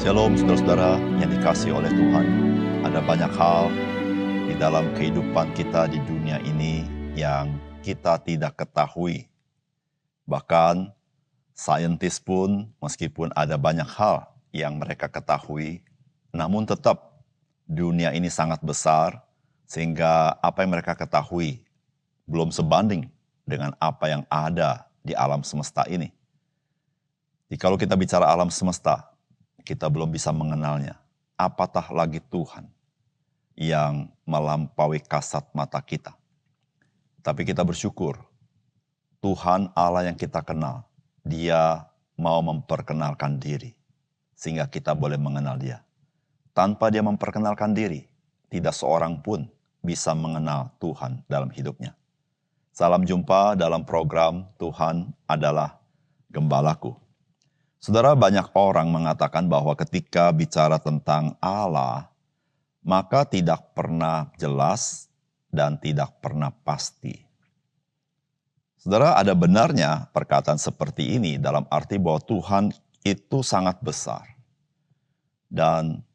Shalom saudara-saudara yang dikasihi oleh Tuhan. Ada banyak hal di dalam kehidupan kita di dunia ini yang kita tidak ketahui. Bahkan saintis pun meskipun ada banyak hal yang mereka ketahui, namun tetap dunia ini sangat besar sehingga apa yang mereka ketahui belum sebanding dengan apa yang ada di alam semesta ini. Kalau kita bicara alam semesta, kita belum bisa mengenalnya. Apatah lagi Tuhan yang melampaui kasat mata kita. Tapi kita bersyukur, Tuhan Allah yang kita kenal, Dia mau memperkenalkan diri, sehingga kita boleh mengenal Dia. Tanpa Dia memperkenalkan diri, tidak seorang pun bisa mengenal Tuhan dalam hidupnya. Salam jumpa dalam program Tuhan adalah Gembalaku. Saudara, banyak orang mengatakan bahwa ketika bicara tentang Allah, maka tidak pernah jelas dan tidak pernah pasti. Saudara, ada benarnya perkataan seperti ini dalam arti bahwa Tuhan itu sangat besar. Dan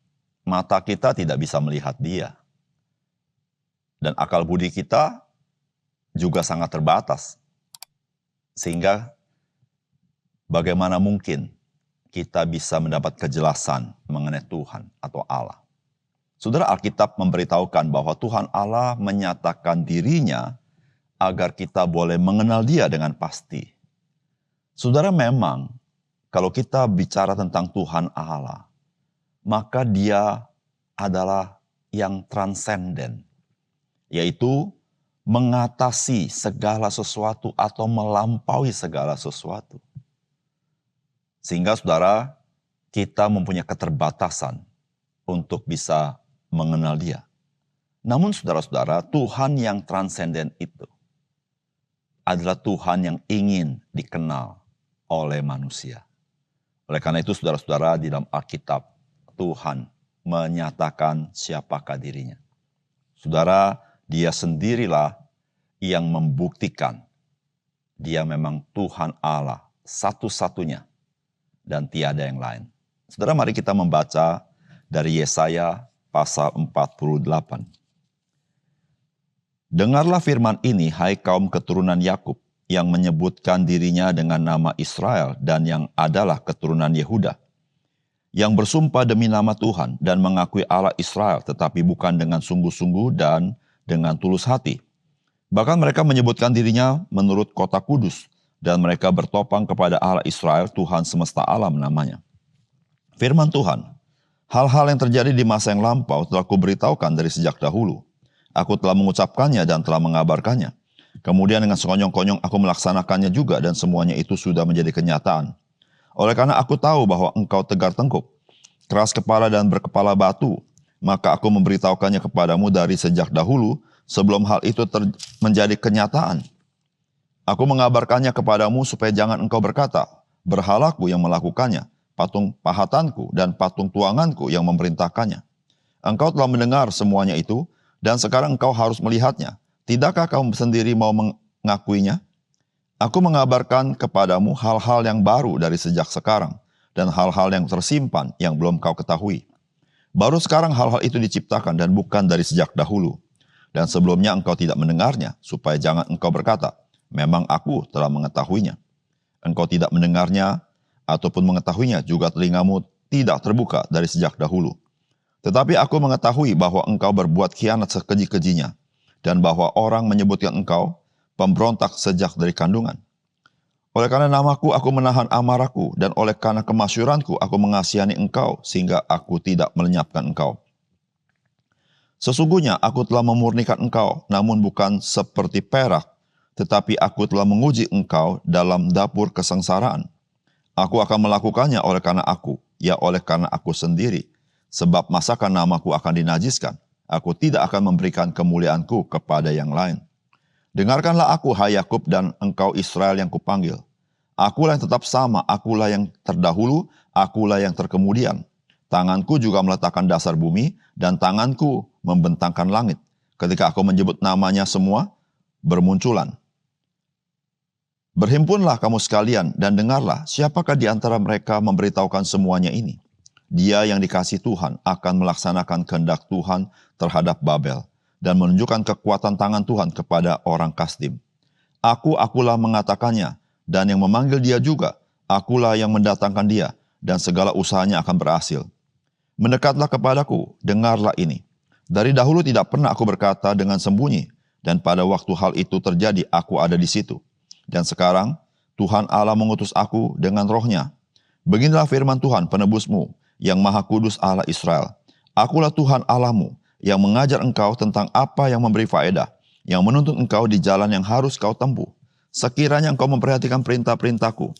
mata kita tidak bisa melihat Dia. Dan akal budi kita juga sangat terbatas. Sehingga bagaimana mungkin kita bisa mendapat kejelasan mengenai Tuhan atau Allah. Saudara, Alkitab memberitahukan bahwa Tuhan Allah menyatakan dirinya agar kita boleh mengenal Dia dengan pasti. Saudara, memang kalau kita bicara tentang Tuhan Allah, maka Dia adalah yang transenden, yaitu mengatasi segala sesuatu atau melampaui segala sesuatu. Sehingga saudara, kita mempunyai keterbatasan untuk bisa mengenal Dia. Namun saudara-saudara, Tuhan yang transenden itu adalah Tuhan yang ingin dikenal oleh manusia. Oleh karena itu saudara-saudara, di dalam Alkitab, Tuhan menyatakan siapakah dirinya. Saudara, Dia sendirilah yang membuktikan Dia memang Tuhan Allah satu-satunya dan tiada yang lain. Saudara, mari kita membaca dari Yesaya pasal 48. Dengarlah firman ini, hai kaum keturunan Yakub, yang menyebutkan dirinya dengan nama Israel dan yang adalah keturunan Yehuda, yang bersumpah demi nama Tuhan dan mengakui Allah Israel, tetapi bukan dengan sungguh-sungguh dan dengan tulus hati. Bahkan mereka menyebutkan dirinya menurut kota kudus, dan mereka bertopang kepada Allah Israel, Tuhan semesta alam namanya. Firman Tuhan, hal-hal yang terjadi di masa yang lampau telah kuberitahukan dari sejak dahulu. Aku telah mengucapkannya dan telah mengabarkannya. Kemudian dengan sekonyong-konyong aku melaksanakannya juga, dan semuanya itu sudah menjadi kenyataan. Oleh karena aku tahu bahwa engkau tegar tengkuk, keras kepala dan berkepala batu, maka aku memberitahukannya kepadamu dari sejak dahulu, sebelum hal itu menjadi kenyataan. Aku mengabarkannya kepadamu supaya jangan engkau berkata, berhalaku yang melakukannya, patung pahatanku dan patung tuanganku yang memerintahkannya. Engkau telah mendengar semuanya itu, dan sekarang engkau harus melihatnya. Tidakkah kamu sendiri mau mengakuinya? Aku mengabarkan kepadamu hal-hal yang baru dari sejak sekarang, dan hal-hal yang tersimpan yang belum kau ketahui. Baru sekarang hal-hal itu diciptakan dan bukan dari sejak dahulu. Dan sebelumnya engkau tidak mendengarnya, supaya jangan engkau berkata, memang aku telah mengetahuinya. Engkau tidak mendengarnya ataupun mengetahuinya, juga telingamu tidak terbuka dari sejak dahulu. Tetapi aku mengetahui bahwa engkau berbuat khianat sekeji-kejinya, dan bahwa orang menyebutkan engkau pemberontak sejak dari kandungan. Oleh karena namaku aku menahan amarahku, dan oleh karena kemasyuranku aku mengasihani engkau, sehingga aku tidak melenyapkan engkau. Sesungguhnya aku telah memurnikan engkau, namun bukan seperti perak, tetapi aku telah menguji engkau dalam dapur kesengsaraan. Aku akan melakukannya oleh karena aku, ya oleh karena aku sendiri. Sebab masakan namaku akan dinajiskan, aku tidak akan memberikan kemuliaanku kepada yang lain. Dengarkanlah aku, hai Yakub, dan engkau Israel yang kupanggil. Akulah yang tetap sama, akulah yang terdahulu, akulah yang terkemudian. Tanganku juga meletakkan dasar bumi, dan tanganku membentangkan langit. Ketika aku menyebut namanya semua, bermunculan. Berhimpunlah kamu sekalian dan dengarlah, siapakah di antara mereka memberitahukan semuanya ini? dia yang dikasihi Tuhan akan melaksanakan kehendak Tuhan terhadap Babel dan menunjukkan kekuatan tangan Tuhan kepada orang Kasdim. Akulah mengatakannya, dan yang memanggil dia juga, akulah yang mendatangkan dia, dan segala usahanya akan berhasil. Mendekatlah kepadaku, dengarlah ini. Dari dahulu tidak pernah aku berkata dengan sembunyi, dan pada waktu hal itu terjadi aku ada di situ. Dan sekarang Tuhan Allah mengutus aku dengan rohnya. Beginilah firman Tuhan penebusmu, yang Maha Kudus Allah Israel. Akulah Tuhan Allahmu, yang mengajar engkau tentang apa yang memberi faedah, yang menuntun engkau di jalan yang harus kau tempuh. Sekiranya engkau memperhatikan perintah-perintahku,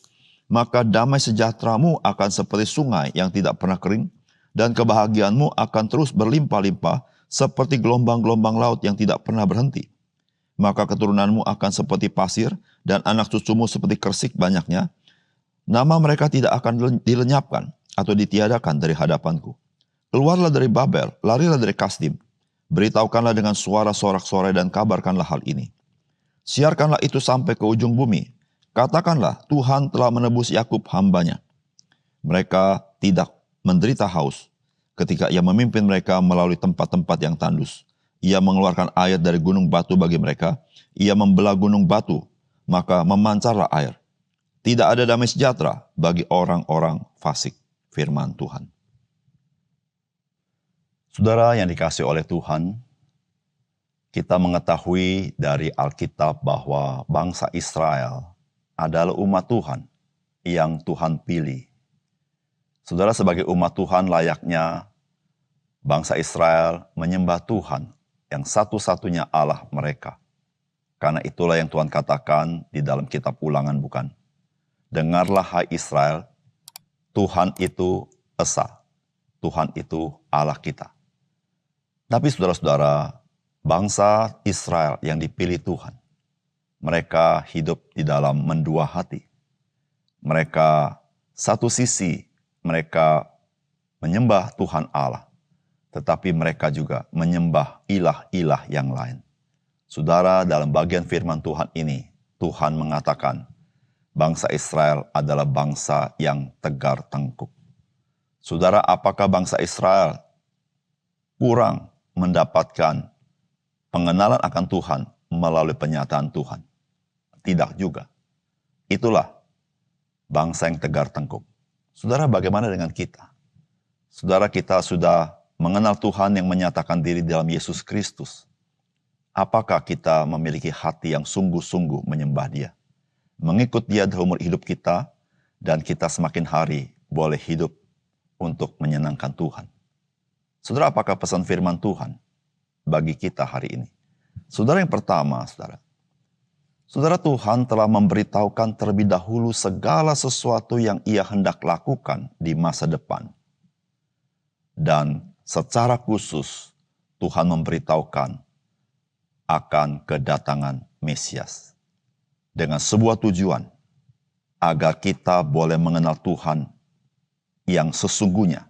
maka damai sejahteramu akan seperti sungai yang tidak pernah kering, dan kebahagiaanmu akan terus berlimpah-limpah seperti gelombang-gelombang laut yang tidak pernah berhenti. Maka keturunanmu akan seperti pasir, dan anak cucumu seperti kersik banyaknya. Nama mereka tidak akan dilenyapkan atau ditiadakan dari hadapanku. Keluarlah dari Babel, larilah dari Kasdim. Beritahukanlah dengan suara sorak-sorai dan kabarkanlah hal ini. Siarkanlah itu sampai ke ujung bumi. Katakanlah, Tuhan telah menebus Yakub hambanya. Mereka tidak menderita haus ketika ia memimpin mereka melalui tempat-tempat yang tandus. Ia mengeluarkan air dari gunung batu bagi mereka. Ia membelah gunung batu, maka memancarlah air. Tidak ada damai sejahtera bagi orang-orang fasik. Firman Tuhan. Saudara yang dikasihi oleh Tuhan, kita mengetahui dari Alkitab bahwa bangsa Israel adalah umat Tuhan yang Tuhan pilih. Saudara, sebagai umat Tuhan layaknya bangsa Israel menyembah Tuhan yang satu-satunya Allah mereka. Karena itulah yang Tuhan katakan di dalam kitab Ulangan, bukan? Dengarlah hai Israel, Tuhan itu Esa, Tuhan itu Allah kita. Tapi saudara-saudara, bangsa Israel yang dipilih Tuhan, mereka hidup di dalam mendua hati. Mereka satu sisi, mereka menyembah Tuhan Allah, tetapi mereka juga menyembah ilah-ilah yang lain. Saudara, dalam bagian firman Tuhan ini, Tuhan mengatakan, bangsa Israel adalah bangsa yang tegar tengkuk. Saudara, apakah bangsa Israel kurang mendapatkan pengenalan akan Tuhan melalui penyataan Tuhan? Tidak juga. Itulah bangsa yang tegar tengkuk. Saudara, bagaimana dengan kita? Saudara, kita sudah mengenal Tuhan yang menyatakan diri dalam Yesus Kristus. Apakah kita memiliki hati yang sungguh-sungguh menyembah Dia? Mengikut Dia dalam umur hidup kita, dan kita semakin hari boleh hidup untuk menyenangkan Tuhan. Saudara, apakah pesan firman Tuhan bagi kita hari ini? Saudara, yang pertama, Saudara, Tuhan telah memberitahukan terlebih dahulu segala sesuatu yang Ia hendak lakukan di masa depan. Dan secara khusus Tuhan memberitahukan akan kedatangan Mesias. Dengan sebuah tujuan, agar kita boleh mengenal Tuhan yang sesungguhnya,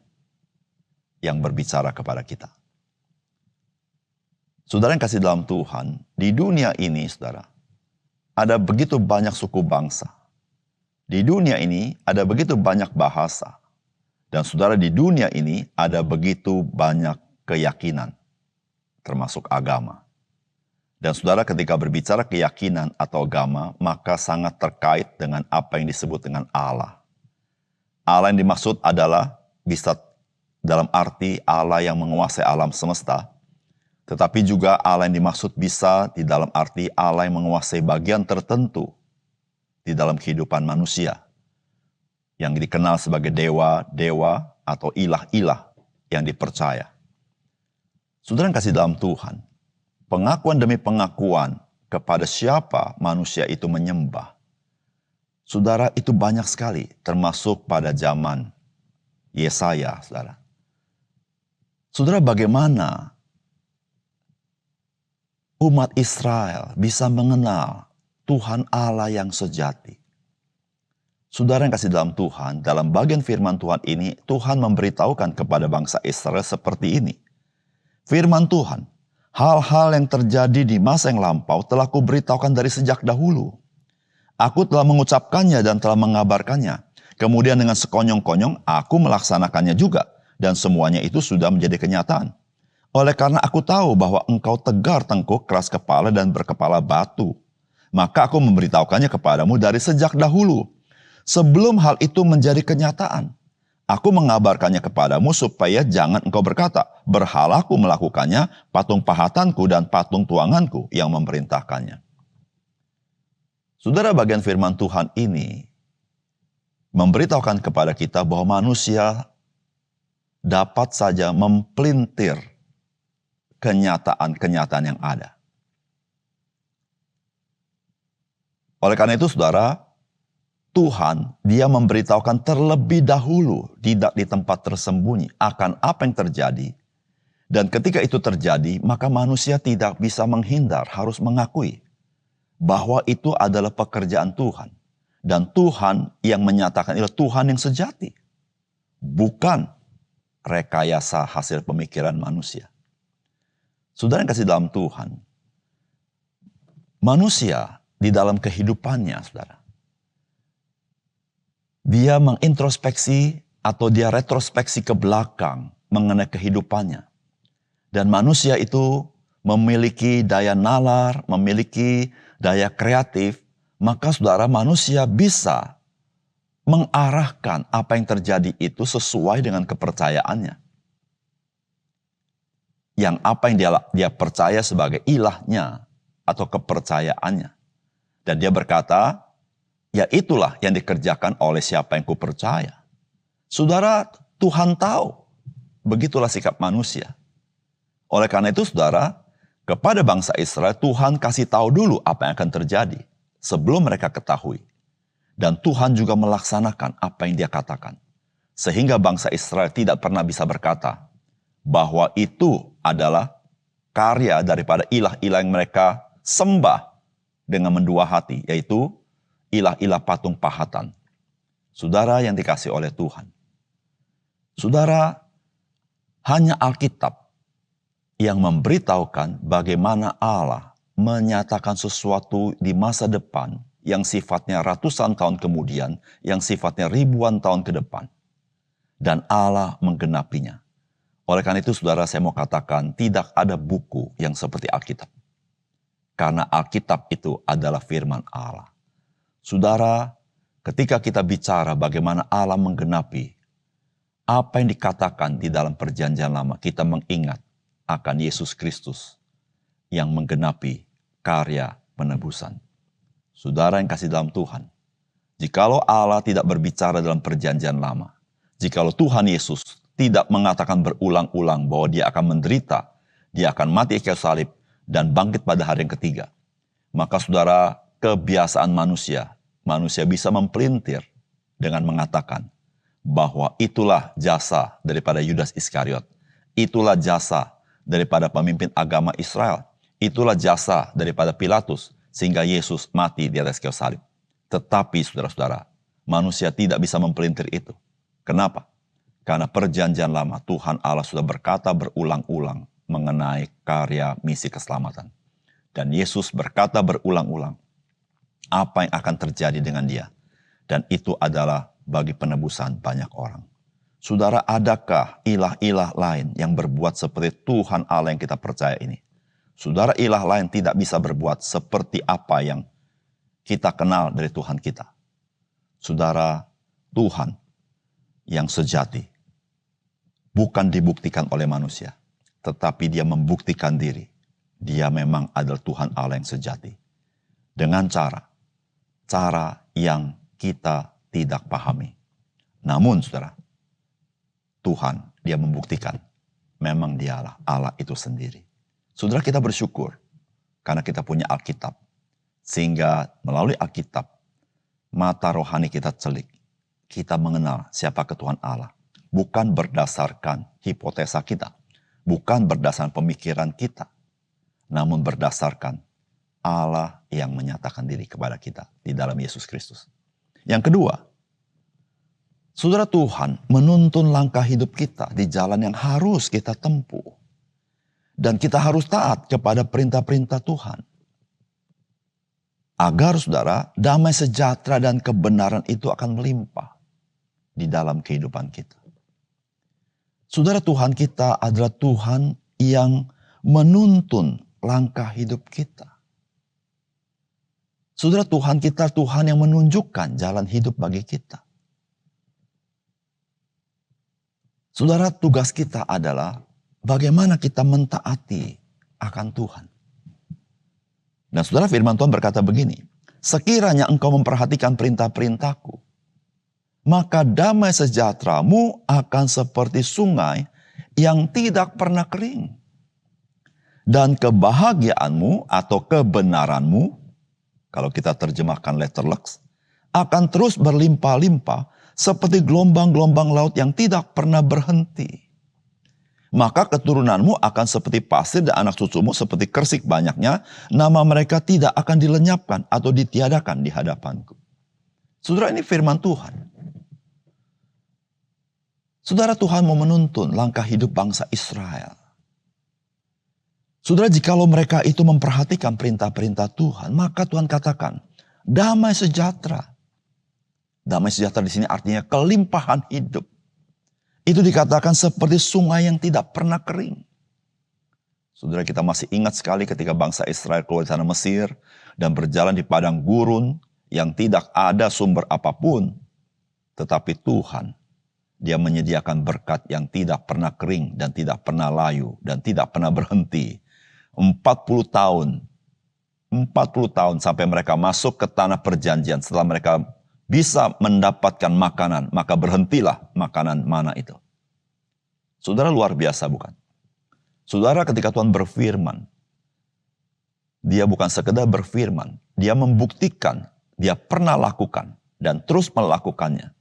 yang berbicara kepada kita. Saudara yang kasih dalam Tuhan, di dunia ini, saudara, ada begitu banyak suku bangsa. Di dunia ini ada begitu banyak bahasa. Dan saudara, di dunia ini ada begitu banyak keyakinan, termasuk agama. Dan saudara, ketika berbicara keyakinan atau agama, maka sangat terkait dengan apa yang disebut dengan Allah. Allah yang dimaksud adalah bisa dalam arti Allah yang menguasai alam semesta, tetapi juga Allah yang dimaksud bisa di dalam arti Allah yang menguasai bagian tertentu di dalam kehidupan manusia, yang dikenal sebagai dewa-dewa atau ilah-ilah yang dipercaya. Saudara yang kasih dalam Tuhan, pengakuan demi pengakuan kepada siapa manusia itu menyembah, saudara, itu banyak sekali, termasuk pada zaman Yesaya, saudara. Saudara, bagaimana umat Israel bisa mengenal Tuhan Allah yang sejati? Saudara yang kasih dalam Tuhan, dalam bagian firman Tuhan ini, Tuhan memberitahukan kepada bangsa Israel seperti ini. Firman Tuhan, hal-hal yang terjadi di masa yang lampau telah kuberitahukan dari sejak dahulu. Aku telah mengucapkannya dan telah mengabarkannya. Kemudian dengan sekonyong-konyong aku melaksanakannya juga, dan semuanya itu sudah menjadi kenyataan. Oleh karena aku tahu bahwa engkau tegar tengkuk, keras kepala dan berkepala batu, maka aku memberitahukannya kepadamu dari sejak dahulu. Sebelum hal itu menjadi kenyataan, aku mengabarkannya kepadamu supaya jangan engkau berkata, berhalaku melakukannya, patung pahatanku dan patung tuanganku yang memerintahkannya. Saudara, bagian firman Tuhan ini memberitahukan kepada kita bahwa manusia dapat saja mempelintir kenyataan-kenyataan yang ada. Oleh karena itu, saudara, Tuhan, dia memberitahukan terlebih dahulu di tempat tersembunyi akan apa yang terjadi. Dan ketika itu terjadi, maka manusia tidak bisa menghindar, harus mengakui bahwa itu adalah pekerjaan Tuhan. Dan Tuhan yang menyatakan itu Tuhan yang sejati. Bukan rekayasa hasil pemikiran manusia. Saudara yang kasih dalam Tuhan, manusia di dalam kehidupannya, saudara, dia mengintrospeksi atau dia retrospeksi ke belakang mengenai kehidupannya. Dan manusia itu memiliki daya nalar, memiliki daya kreatif, maka saudara, manusia bisa mengarahkan apa yang terjadi itu sesuai dengan kepercayaannya. Yang apa yang dia percaya sebagai ilahnya atau kepercayaannya. Dan dia berkata, ya itulah yang dikerjakan oleh siapa yang kupercaya. Saudara, Tuhan tahu. Begitulah sikap manusia. Oleh karena itu, saudara, kepada bangsa Israel, Tuhan kasih tahu dulu apa yang akan terjadi sebelum mereka ketahui. Dan Tuhan juga melaksanakan apa yang dia katakan. Sehingga bangsa Israel tidak pernah bisa berkata bahwa itu adalah karya daripada ilah-ilah yang mereka sembah dengan mendua hati, yaitu ilah-ilah patung pahatan. Saudara yang dikasih oleh Tuhan. Saudara, hanya Alkitab yang memberitahukan bagaimana Allah menyatakan sesuatu di masa depan yang sifatnya ratusan tahun kemudian, yang sifatnya ribuan tahun ke depan. Dan Allah menggenapinya. Oleh karena itu, saudara, saya mau katakan tidak ada buku yang seperti Alkitab. Karena Alkitab itu adalah firman Allah. Saudara, ketika kita bicara bagaimana Allah menggenapi apa yang dikatakan di dalam perjanjian lama, kita mengingat akan Yesus Kristus yang menggenapi karya penebusan. Saudara yang kasih dalam Tuhan, jikalau Allah tidak berbicara dalam perjanjian lama, jikalau Tuhan Yesus tidak mengatakan berulang-ulang bahwa dia akan menderita, dia akan mati di kayu salib, dan bangkit pada hari yang ketiga, maka saudara, kebiasaan manusia bisa mempelintir dengan mengatakan bahwa itulah jasa daripada Yudas Iskariot, itulah jasa daripada pemimpin agama Israel, itulah jasa daripada Pilatus, sehingga Yesus mati di atas kayu salib. Tetapi saudara-saudara, manusia tidak bisa mempelintir itu. Kenapa? Karena perjanjian lama Tuhan Allah sudah berkata berulang-ulang mengenai karya misi keselamatan. Dan Yesus berkata berulang-ulang apa yang akan terjadi dengan dia. Dan itu adalah bagi penebusan banyak orang. Saudara, adakah ilah-ilah lain yang berbuat seperti Tuhan Allah yang kita percaya ini? Saudara, ilah lain tidak bisa berbuat seperti apa yang kita kenal dari Tuhan kita. Saudara, Tuhan yang sejati bukan dibuktikan oleh manusia, tetapi dia membuktikan diri. Dia memang adalah Tuhan Allah yang sejati. Dengan cara yang kita tidak pahami. Namun saudara, Tuhan dia membuktikan memang dialah Allah itu sendiri. Saudara, kita bersyukur karena kita punya Alkitab. Sehingga melalui Alkitab, mata rohani kita celik. Kita mengenal siapa Tuhan Allah. Bukan berdasarkan hipotesa kita. Bukan berdasarkan pemikiran kita. Namun berdasarkan Allah yang menyatakan diri kepada kita di dalam Yesus Kristus. Yang kedua, saudara, Tuhan menuntun langkah hidup kita di jalan yang harus kita tempuh. Dan kita harus taat kepada perintah-perintah Tuhan. Agar saudara, damai sejahtera dan kebenaran itu akan melimpah. di dalam kehidupan kita. Saudara, Tuhan kita adalah Tuhan yang menuntun langkah hidup kita. Saudara, Tuhan kita Tuhan yang menunjukkan jalan hidup bagi kita. Saudara, tugas kita adalah bagaimana kita mentaati akan Tuhan. Dan saudara, firman Tuhan berkata begini, sekiranya engkau memperhatikan perintah-perintahku, maka damai sejahteramu akan seperti sungai yang tidak pernah kering. Dan kebahagiaanmu atau kebenaranmu, kalau kita terjemahkan letterlux, akan terus berlimpah-limpah seperti gelombang-gelombang laut yang tidak pernah berhenti. Maka keturunanmu akan seperti pasir dan anak cucumu seperti kersik banyaknya, nama mereka tidak akan dilenyapkan atau ditiadakan di hadapanku. Saudara, ini firman Tuhan. Saudara, Tuhan mau menuntun langkah hidup bangsa Israel. Saudara, jikalau mereka itu memperhatikan perintah-perintah Tuhan, maka Tuhan katakan, damai sejahtera. Damai sejahtera di sini artinya kelimpahan hidup. Itu dikatakan seperti sungai yang tidak pernah kering. Saudara, kita masih ingat sekali ketika bangsa Israel keluar dari tanah Mesir dan berjalan di padang gurun yang tidak ada sumber apapun. Tetapi Tuhan, Dia menyediakan berkat yang tidak pernah kering dan tidak pernah layu dan tidak pernah berhenti. 40 tahun sampai mereka masuk ke tanah perjanjian. Setelah mereka bisa mendapatkan makanan, maka berhentilah makanan mana itu. Saudara, luar biasa bukan? Saudara, ketika Tuhan berfirman, Dia bukan sekedar berfirman, Dia membuktikan, Dia pernah lakukan dan terus melakukannya.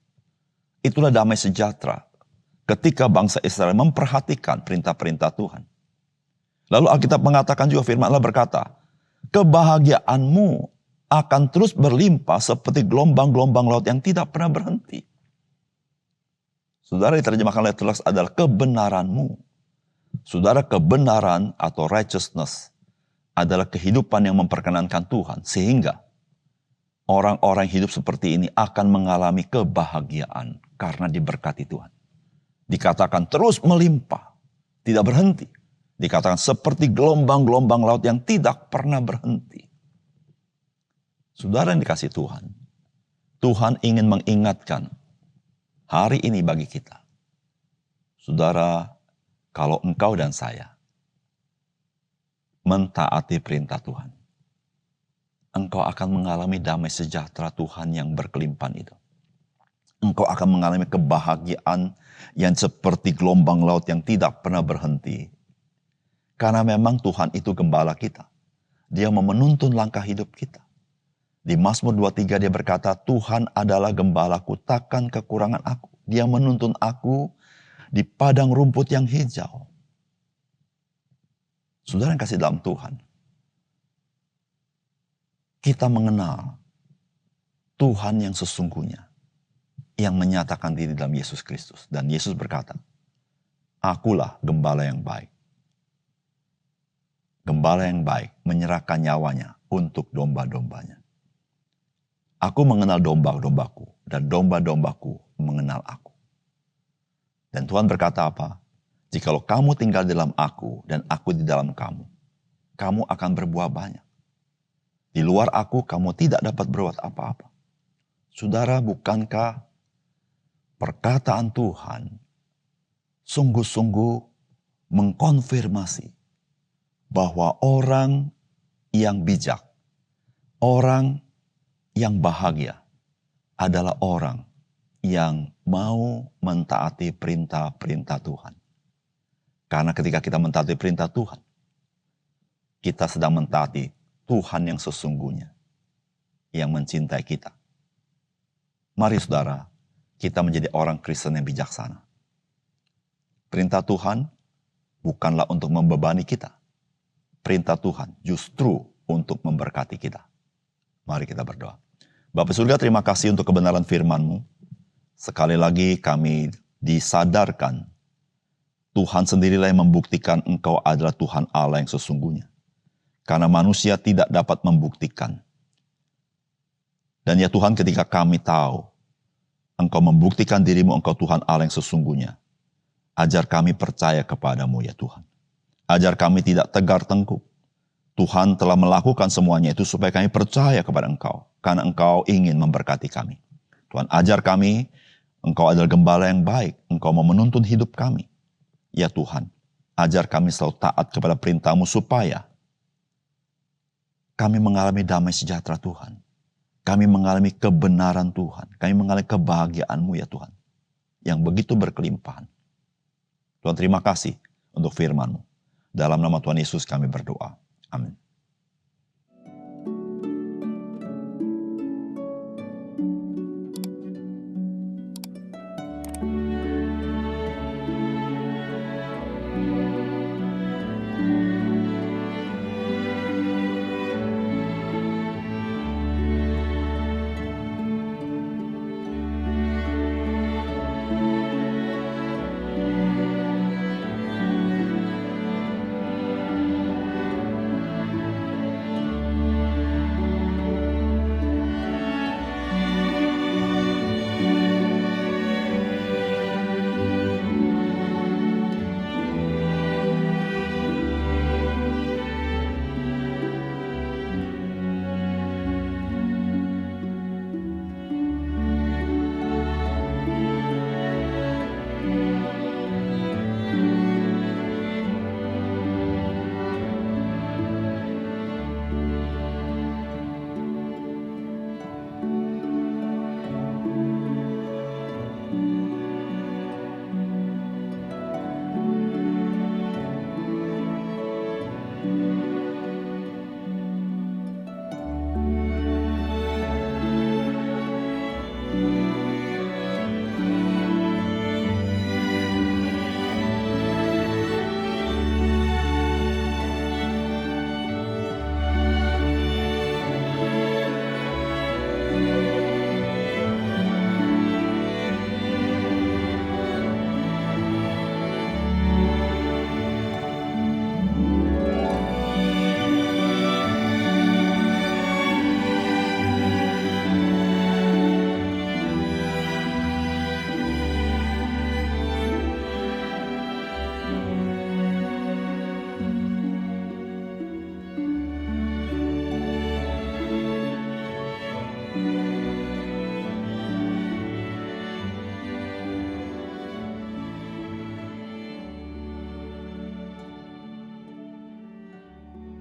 Itulah damai sejahtera ketika bangsa Israel memperhatikan perintah-perintah Tuhan. Lalu Alkitab mengatakan juga, firman Allah berkata, kebahagiaanmu akan terus berlimpah seperti gelombang-gelombang laut yang tidak pernah berhenti. Saudara, diterjemahkan letterlux adalah kebenaranmu. Saudara, kebenaran atau righteousness adalah kehidupan yang memperkenankan Tuhan. Sehingga orang-orang hidup seperti ini akan mengalami kebahagiaan karena diberkati Tuhan. Dikatakan terus melimpah, tidak berhenti. Dikatakan seperti gelombang-gelombang laut yang tidak pernah berhenti. Saudara yang dikasihi Tuhan, Tuhan ingin mengingatkan hari ini bagi kita. Saudara, kalau engkau dan saya mentaati perintah Tuhan, engkau akan mengalami damai sejahtera Tuhan yang berkelimpahan itu. Engkau akan mengalami kebahagiaan yang seperti gelombang laut yang tidak pernah berhenti. Karena memang Tuhan itu gembala kita. Dia mau menuntun langkah hidup kita. Di Mazmur 23 dia berkata, Tuhan adalah gembalaku, takkan kekurangan aku. Dia menuntun aku di padang rumput yang hijau. Saudara yang kasih dalam Tuhan, kita mengenal Tuhan yang sesungguhnya, yang menyatakan diri dalam Yesus Kristus. Dan Yesus berkata, akulah gembala yang baik. Gembala yang baik menyerahkan nyawanya untuk domba-dombanya. Aku mengenal domba-dombaku dan domba-dombaku mengenal aku. Dan Tuhan berkata apa? Jikalau kamu tinggal di dalam aku dan aku di dalam kamu, kamu akan berbuah banyak. Di luar aku kamu tidak dapat berbuat apa-apa. Saudara, bukankah perkataan Tuhan sungguh-sungguh mengkonfirmasi bahwa orang yang bijak, orang yang bahagia adalah orang yang mau mentaati perintah-perintah Tuhan. Karena ketika kita mentaati perintah Tuhan, kita sedang mentaati Tuhan yang sesungguhnya, yang mencintai kita. Mari saudara, kita menjadi orang Kristen yang bijaksana. Perintah Tuhan bukanlah untuk membebani kita. Perintah Tuhan justru untuk memberkati kita. Mari kita berdoa. Bapa surga, terima kasih untuk kebenaran firman-Mu. Sekali lagi kami disadarkan, Tuhan sendirilah yang membuktikan Engkau adalah Tuhan Allah yang sesungguhnya. Karena manusia tidak dapat membuktikan. Dan ya Tuhan, ketika kami tahu Engkau membuktikan dirimu, Engkau Tuhan Allah yang sesungguhnya. Ajar kami percaya kepadamu ya Tuhan. Ajar kami tidak tegar tengkuk. Tuhan telah melakukan semuanya itu supaya kami percaya kepada Engkau. Karena Engkau ingin memberkati kami. Tuhan, ajar kami, Engkau adalah gembala yang baik. Engkau mau menuntun hidup kami. Ya Tuhan, ajar kami selalu taat kepada perintah-Mu supaya kami mengalami damai sejahtera Tuhan. Kami mengalami kebenaran Tuhan. Kami mengalami kebahagiaan-Mu ya Tuhan. Yang begitu berkelimpahan. Tuhan, terima kasih untuk firman-Mu. Dalam nama Tuhan Yesus kami berdoa. Amin.